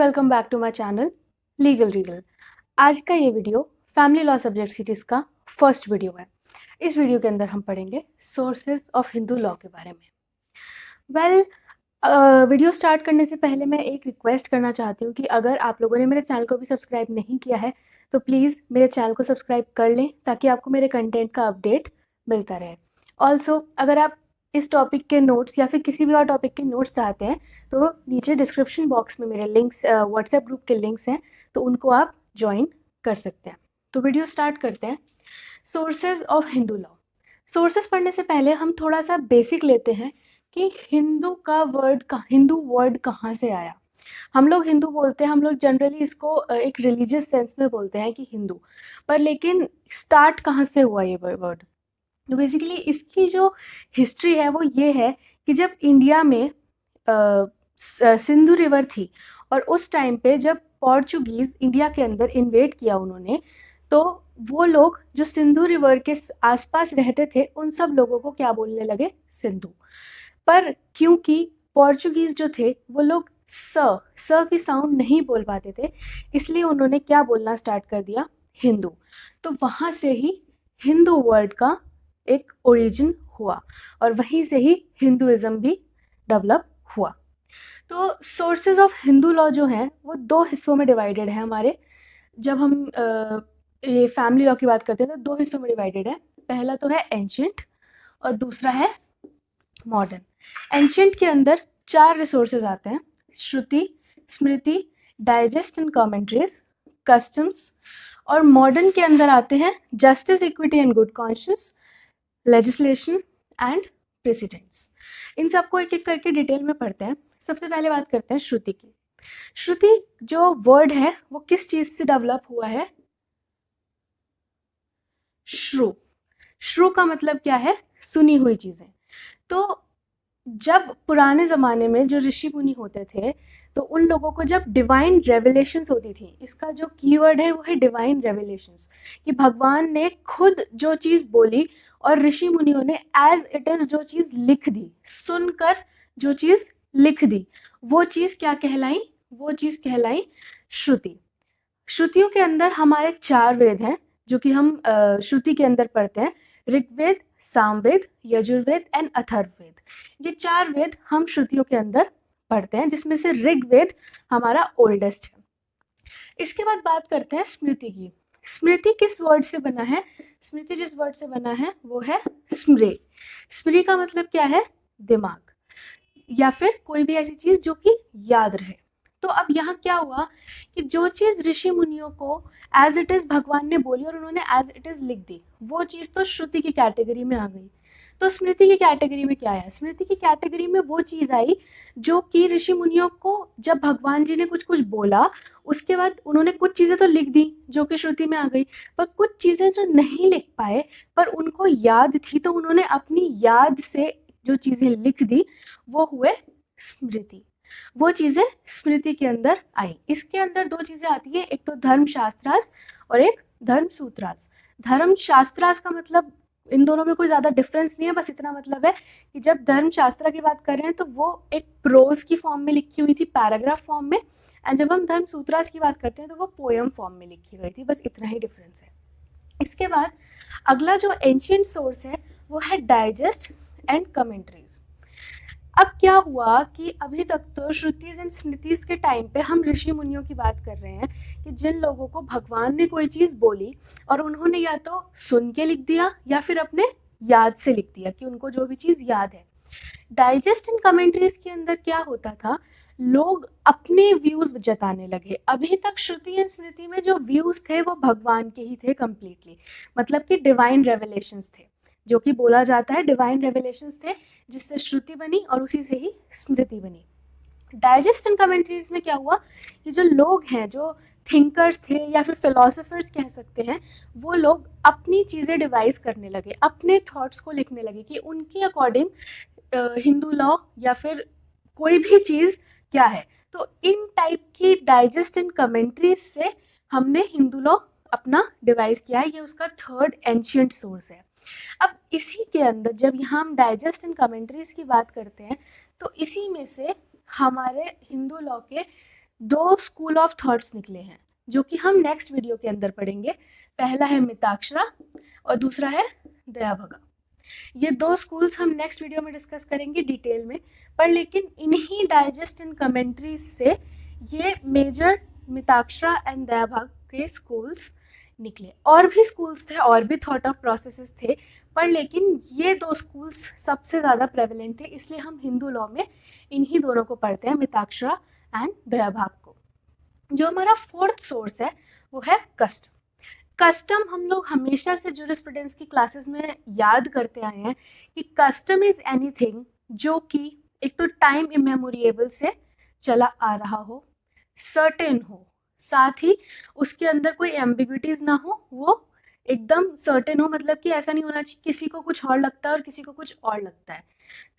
Welcome back to my channel legal regal. आज का ये video family law subject series का फर्स्ट वीडियो है। इस वीडियो के अंदर हम पढ़ेंगे सोर्सेज ऑफ हिंदू लॉ के बारे में। वीडियो स्टार्ट करने से पहले मैं एक रिक्वेस्ट करना चाहती हूँ कि अगर आप लोगों ने मेरे चैनल को भी सब्सक्राइब नहीं किया है तो प्लीज़ मेरे चैनल को सब्सक्राइब कर लें ताकि आपको मेरे कंटेंट का अपडेट मिलता रहे। ऑल्सो अगर आप इस टॉपिक के नोट्स या फिर किसी भी और टॉपिक के नोट्स चाहते हैं तो नीचे डिस्क्रिप्शन बॉक्स में मेरे लिंक्स व्हाट्सएप ग्रुप के लिंक्स हैं, तो उनको आप ज्वाइन कर सकते हैं। तो वीडियो स्टार्ट करते हैं। Sources of Hindu law. Sources पढ़ने से पहले हम थोड़ा सा बेसिक लेते हैं कि हिंदू वर्ड कहाँ से आया। हम लोग हिंदू बोलते हैं, हम लोग जनरली इसको एक रिलीजियस सेंस में बोलते हैं कि हिंदू, पर लेकिन स्टार्ट कहाँ से हुआ ये वर्ड। तो बेसिकली इसकी जो हिस्ट्री है वो ये है कि जब इंडिया में सिंधु रिवर थी और उस टाइम पे जब पोर्चुगीज इंडिया के अंदर इन्वेड किया उन्होंने, तो वो लोग जो सिंधु रिवर के आसपास रहते थे उन सब लोगों को क्या बोलने लगे, सिंधु। पर क्योंकि पोर्चुगीज जो थे वो लोग स की साउंड नहीं बोल पाते थे, इसलिए उन्होंने क्या बोलना स्टार्ट कर दिया, हिंदू। तो वहां से ही हिंदू वर्ड का एक ओरिजिन हुआ और वहीं से ही हिंदुइज्म भी डेवलप हुआ। तो सोर्सेज ऑफ हिंदू लॉ जो है वो दो हिस्सों में डिवाइडेड है हमारे। जब हम ये फैमिली लॉ की बात करते हैं तो दो हिस्सों में डिवाइडेड है। पहला तो है एंशिएंट और दूसरा है मॉडर्न। एंशिएंट के अंदर 4 रिसोर्सेज आते हैं, Shruti, Smriti, digest and commentaries, customs. और मॉडर्न के अंदर आते हैं justice, equity and good conscious, legislation and precedents. इन सबको एक एक करके डिटेल में पढ़ते हैं। सबसे पहले बात करते हैं श्रुति की। श्रुति जो वर्ड है वो किस चीज से डेवलप हुआ है, श्रु। श्रु का मतलब क्या है, सुनी हुई चीजें। तो जब पुराने ज़माने में जो ऋषि मुनि होते थे तो उन लोगों को जब डिवाइन रेवलेशंस होती थी, इसका जो कीवर्ड है वो है डिवाइन रेवलेशंस, कि भगवान ने खुद जो चीज़ बोली और ऋषि मुनियों ने एज इट इज़ जो चीज़ लिख दी, सुनकर जो चीज़ लिख दी, वो चीज़ क्या कहलाई, वो चीज़ कहलाई श्रुति। श्रुतियों के अंदर हमारे 4 वेद हैं जो कि हम श्रुति के अंदर पढ़ते हैं, ऋग्वेद, सामवेद, यजुर्वेद एंड अथर्ववेद। ये 4 वेद हम श्रुतियों के अंदर पढ़ते हैं, जिसमें से ऋग्वेद हमारा ओल्डेस्ट है। इसके बाद बात करते हैं स्मृति की। स्मृति किस वर्ड से बना है, स्मृति जिस वर्ड से बना है वो है स्मृ। स्मृ का मतलब क्या है, दिमाग या फिर कोई भी ऐसी चीज जो कि याद रहे। तो अब यहाँ क्या हुआ कि जो चीज ऋषि मुनियों को एज इट इज भगवान ने बोली और उन्होंने एज इट इज लिख दी, वो चीज तो श्रुति की कैटेगरी में आ गई। तो स्मृति की कैटेगरी में क्या है, स्मृति की कैटेगरी में वो चीज आई जो कि ऋषि मुनियों को जब भगवान जी ने कुछ कुछ बोला उसके बाद उन्होंने कुछ चीजें तो लिख दी जो कि श्रुति में आ गई, पर कुछ चीजें जो नहीं लिख पाए पर उनको याद थी, तो उन्होंने अपनी याद से जो चीजें लिख दी वो हुए स्मृति। वो चीजें स्मृति के अंदर आई। इसके अंदर 2 चीजें आती है, एक तो धर्म शास्त्रास और एक धर्म सूत्रास। धर्म शास्त्रास का मतलब इन दोनों में कोई ज्यादा डिफरेंस नहीं है, बस इतना मतलब है कि जब धर्म शास्त्र की बात कर रहे हैं तो वो एक प्रोज की फॉर्म में लिखी हुई थी, पैराग्राफ फॉर्म में, एंड जब हम धर्म सूत्रास की बात करते हैं तो वो पोयम फॉर्म में लिखी गई थी। बस इतना ही डिफरेंस है। इसके बाद अगला जो एंशिएंट सोर्स है वो है डाइजेस्ट एंड कमेंट्रीज। अब क्या हुआ कि अभी तक तो श्रुतिज एंड स्मृतिज के टाइम पे हम ऋषि मुनियों की बात कर रहे हैं कि जिन लोगों को भगवान ने कोई चीज बोली और उन्होंने या तो सुन के लिख दिया या फिर अपने याद से लिख दिया, कि उनको जो भी चीज याद है। डाइजेस्ट एंड कमेंट्रीज के अंदर क्या होता था, लोग अपने व्यूज जताने लगे। अभी तक श्रुति एंड स्मृति में जो व्यूज थे वो भगवान के ही थे कंप्लीटली, मतलब कि डिवाइन रेवलेशंस थे, जो कि बोला जाता है डिवाइन रेवलेशंस थे, जिससे श्रुति बनी और उसी से ही स्मृति बनी। डाइजेस्ट एंड कमेंट्रीज में क्या हुआ कि जो लोग हैं, जो थिंकर्स थे या फिर फिलोसोफर्स कह सकते हैं, वो लोग अपनी चीज़ें डिवाइस करने लगे, अपने थॉट्स को लिखने लगे कि उनके अकॉर्डिंग हिंदू लॉ या फिर कोई भी चीज़ क्या है। तो इन टाइप की डाइजेस्ट एंड कमेंट्रीज से हमने हिंदू लॉ अपना डिवाइस किया है। ये उसका 3rd एंशिएंट सोर्स है। अब इसी के अंदर जब यहाँ हम डाइजेस्ट एंड कमेंट्रीज की बात करते हैं तो इसी में से हमारे हिंदू लॉ के दो स्कूल ऑफ थॉट्स निकले हैं जो कि हम नेक्स्ट वीडियो के अंदर पढ़ेंगे। पहला है मिताक्षरा और दूसरा है दयाभगा। ये दो स्कूल्स हम नेक्स्ट वीडियो में डिस्कस करेंगे डिटेल में, पर लेकिन इन्हीं डाइजेस्ट एंड कमेंट्रीज से ये मेजर मिताक्षरा एंड दयाभग के स्कूल्स निकले। और भी स्कूल्स थे और भी थॉट ऑफ प्रोसेसेस थे, पर लेकिन ये दो स्कूल्स सबसे ज़्यादा प्रेवलेंट थे, इसलिए हम हिंदू लॉ में इन्हीं दोनों को पढ़ते हैं, मिताक्षरा एंड दयाभग को। जो हमारा फोर्थ सोर्स है वो है कस्टम। कस्टम हम लोग हमेशा से जूरिस्प्रूडेंस की क्लासेस में याद करते आए हैं कि कस्टम इज एनीथिंग जो कि एक तो टाइम इमेमोरिएबल से चला आ रहा हो, सर्टेन हो, साथ ही उसके अंदर कोई एम्बिग्विटीज ना हो, वो एकदम सर्टेन हो, मतलब कि ऐसा नहीं होना चाहिए किसी को कुछ और लगता है और किसी को कुछ और लगता है।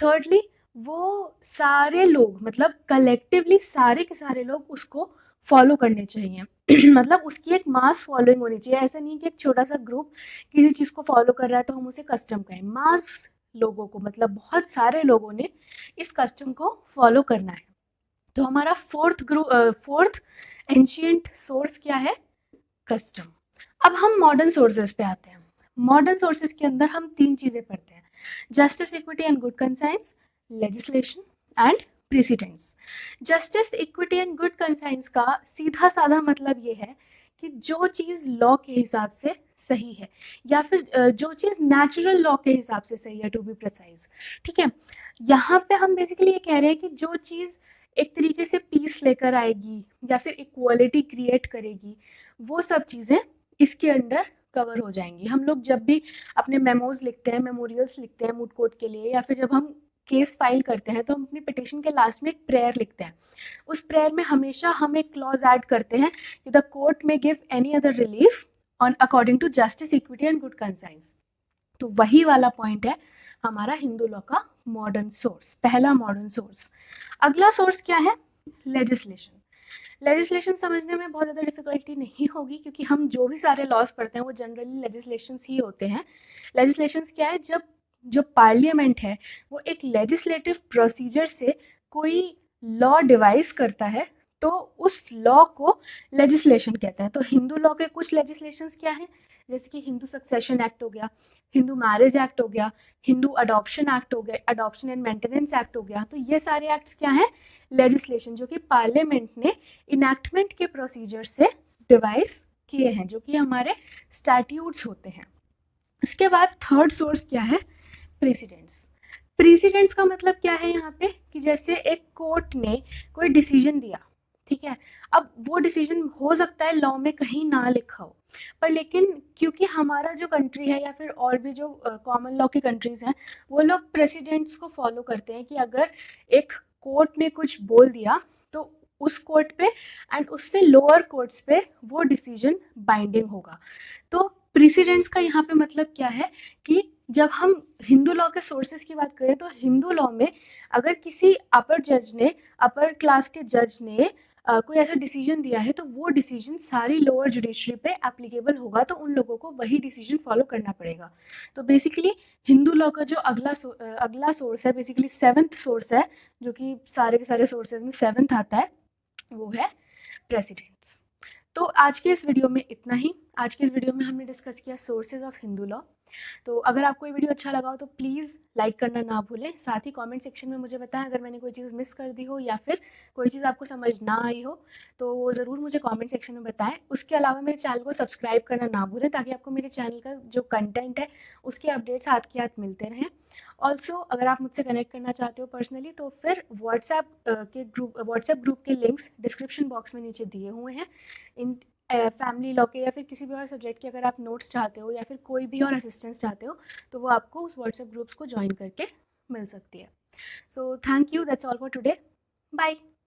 थर्डली वो सारे लोग, मतलब कलेक्टिवली सारे के सारे लोग उसको फॉलो करने चाहिए मतलब उसकी एक मास फॉलोइंग होनी चाहिए। ऐसा नहीं कि एक छोटा सा ग्रुप किसी चीज़ को फॉलो कर रहा है तो हम उसे कस्टम कहें। मास लोगों को, मतलब बहुत सारे लोगों ने इस कस्टम को फॉलो करना है। तो हमारा फोर्थ एंशिएंट सोर्स क्या है? कस्टम। अब हम मॉडर्न सोर्सेज पे आते हैं। मॉडर्न सोर्सेज के अंदर हम तीन चीज़ें पढ़ते हैं: justice, equity and good conscience, legislation and precedents. Justice, equity and good conscience का सीधा साधा मतलब ये है कि जो चीज़ लॉ के हिसाब से सही है, या फिर जो चीज़ नेचुरल लॉ के हिसाब से सही है, टू बी प्रिसाइज। ठीक है, यहाँ पे हम बेसिकली ये कह रहे हैं कि जो चीज़ एक तरीके से पीस लेकर आएगी या फिर इक्वालिटी क्रिएट करेगी, वो सब चीज़ें इसके अंडर कवर हो जाएंगी। हम लोग जब भी अपने मेमोज लिखते हैं, मेमोरियल्स लिखते हैं मूट कोर्ट के लिए, या फिर जब हम केस फाइल करते हैं तो हम अपनी पिटिशन के लास्ट में एक प्रेयर लिखते हैं। उस प्रेयर में हमेशा हम एक क्लॉज ऐड करते हैं कि द कोर्ट में give any other relief on according to justice, equity and good conscience. तो वही वाला पॉइंट है हमारा हिंदू लॉ का मॉडर्न सोर्स, पहला मॉडर्न सोर्स। अगला सोर्स क्या है? लेजिस्लेशन। लेजिस्लेशन समझने में बहुत ज़्यादा डिफिकल्टी नहीं होगी, क्योंकि हम जो भी सारे लॉज पढ़ते हैं वो जनरली लेजिस्लेशंस ही होते हैं। लेजिस्लेशंस क्या है? जब जो पार्लियामेंट है वो एक लेजिस्लेटिव प्रोसीजर से कोई लॉ डिवाइस करता है, तो उस लॉ को लेजिस्लेशन कहते हैं। तो हिंदू लॉ के कुछ लेजिस्लेशंस क्या हैं? जैसे कि हिंदू सक्सेशन एक्ट हो गया, हिंदू मैरिज एक्ट हो गया, हिंदू अडॉप्शन एक्ट हो गया, अडॉप्शन एंड मेंटेनेंस एक्ट हो गया। तो ये सारे एक्ट्स क्या हैं? लेजिस्लेशन, जो कि पार्लियामेंट ने इनैक्टमेंट के प्रोसीजर से डिवाइस किए हैं, जो कि हमारे स्टैट्यूट्स होते हैं। इसके बाद थर्ड सोर्स क्या है? प्रेसिडेंट्स। प्रेसिडेंट्स का मतलब क्या है यहाँ पे? कि जैसे एक कोर्ट ने कोई डिसीजन दिया, ठीक है, अब वो डिसीजन हो सकता है लॉ में कहीं ना लिखा हो, पर लेकिन क्योंकि हमारा जो कंट्री है या फिर और भी जो कॉमन लॉ की कंट्रीज हैं, वो लोग प्रेसिडेंट्स को फॉलो करते हैं कि अगर एक कोर्ट ने कुछ बोल दिया तो उस कोर्ट पे एंड उससे लोअर कोर्ट्स पे वो डिसीजन बाइंडिंग होगा। तो प्रेसिडेंट्स का यहाँ पे मतलब क्या है कि जब हम हिंदू लॉ के सोर्सेज की बात करें तो हिंदू लॉ में अगर किसी अपर जज ने, अपर क्लास के जज ने कोई ऐसा डिसीजन दिया है, तो वो डिसीजन सारी लोअर जुडिशरी पे एप्लीकेबल होगा, तो उन लोगों को वही डिसीजन फॉलो करना पड़ेगा। तो बेसिकली हिंदू लॉ का जो अगला सोर्स है, बेसिकली सेवंथ सोर्स है, जो कि सारे के सारे सोर्सेज में सेवंथ आता है, वो है प्रेसिडेंट्स। तो आज के इस वीडियो में इतना ही। आज के इस वीडियो में हमने डिस्कस किया सोर्सेज ऑफ हिंदू लॉ। तो अगर आपको ये वीडियो अच्छा लगा हो तो प्लीज़ लाइक करना ना भूलें। साथ ही कमेंट सेक्शन में मुझे बताएं अगर मैंने कोई चीज़ मिस कर दी हो या फिर कोई चीज़ आपको समझ ना आई हो, तो वो ज़रूर मुझे कमेंट सेक्शन में बताएं। उसके अलावा मेरे चैनल को सब्सक्राइब करना ना भूलें, ताकि आपको मेरे चैनल का जो कंटेंट है उसके अपडेट्स हाथ के हाथ मिलते रहें। ऑल्सो अगर आप मुझसे कनेक्ट करना चाहते हो पर्सनली, तो फिर व्हाट्सएप ग्रुप के लिंक्स डिस्क्रिप्शन बॉक्स में नीचे दिए हुए हैं। इन फैमिली लॉ के या फिर किसी भी और सब्जेक्ट के अगर आप नोट्स चाहते हो या फिर कोई भी और असिस्टेंस चाहते हो, तो वो आपको उस व्हाट्सएप ग्रुप्स को ज्वाइन करके मिल सकती है। So thank you, that's all for today, bye.